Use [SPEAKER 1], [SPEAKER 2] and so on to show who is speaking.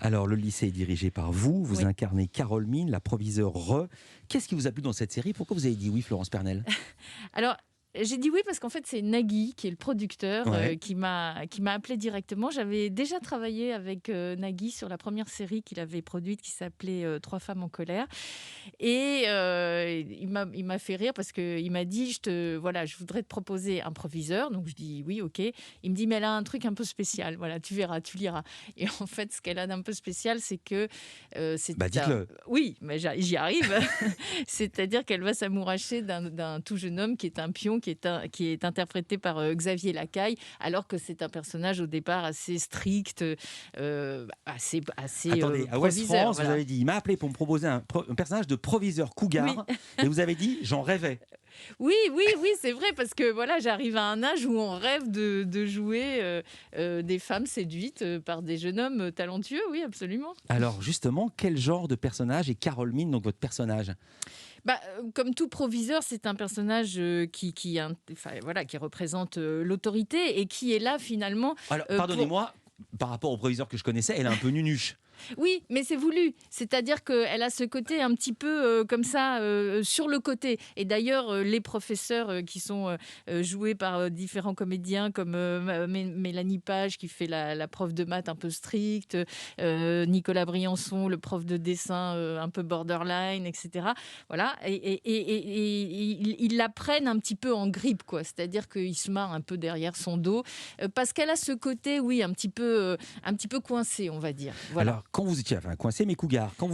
[SPEAKER 1] Alors, le lycée est dirigé par vous. Vous
[SPEAKER 2] Oui.
[SPEAKER 1] incarnez Carole Mine, la proviseure Re. Qu'est-ce qui vous a plu dans cette série? Pourquoi vous avez dit oui, Florence Pernel?
[SPEAKER 2] Alors, j'ai dit oui parce qu'en fait, c'est Nagui qui est le producteur
[SPEAKER 1] Ouais.
[SPEAKER 2] qui m'a appelé directement. J'avais déjà travaillé avec Nagui sur la première série qu'il avait produite qui s'appelait Trois femmes en colère. Et il m'a fait rire parce qu'il m'a dit voilà, je voudrais te proposer un proviseur. Donc je dis oui, ok. Il me dit mais elle a un truc un peu spécial. Voilà, tu verras, tu liras. Et en fait, ce qu'elle a d'un peu spécial, c'est que c'est
[SPEAKER 1] Bah, dites-le.
[SPEAKER 2] oui, mais j'y arrive. C'est-à-dire qu'elle va s'amouracher d'un tout jeune homme qui est un pion, qui est interprété par Xavier Lacaille, alors que c'est un personnage au départ assez strict, assez
[SPEAKER 1] Attendez, à Ouest
[SPEAKER 2] proviseur.
[SPEAKER 1] France, vous
[SPEAKER 2] Voilà.
[SPEAKER 1] avez dit, il m'a appelé pour me proposer un personnage de proviseur
[SPEAKER 2] Oui.
[SPEAKER 1] cougar. Et vous avez dit, j'en rêvais.
[SPEAKER 2] Oui, oui, oui, c'est vrai, parce que voilà, j'arrive à un âge où on rêve de jouer des femmes séduites par des jeunes hommes talentueux, oui, absolument.
[SPEAKER 1] Alors, justement, quel genre de personnage est Carole Mine, donc votre personnage?
[SPEAKER 2] Comme tout proviseur, c'est un personnage enfin, voilà, qui représente l'autorité et qui est là finalement
[SPEAKER 1] Alors,
[SPEAKER 2] pour...
[SPEAKER 1] pardonnez-moi, par rapport au proviseur que je connaissais, elle est un peu nunuche.
[SPEAKER 2] Oui, mais c'est voulu. C'est-à-dire qu'elle a ce côté un petit peu comme ça, sur le côté. Et d'ailleurs, les professeurs qui sont joués par différents comédiens, comme Mélanie Page, qui fait la prof de maths un peu stricte, Nicolas Briançon, le prof de dessin un peu borderline, etc. Voilà. Et ils la prennent un petit peu en grippe, quoi. C'est-à-dire qu'ils se marrent un peu derrière son dos, parce qu'elle a ce côté, oui, un petit peu coincé, on va dire. Voilà.
[SPEAKER 1] Alors, quand vous étiez coincé, mais cougar, quand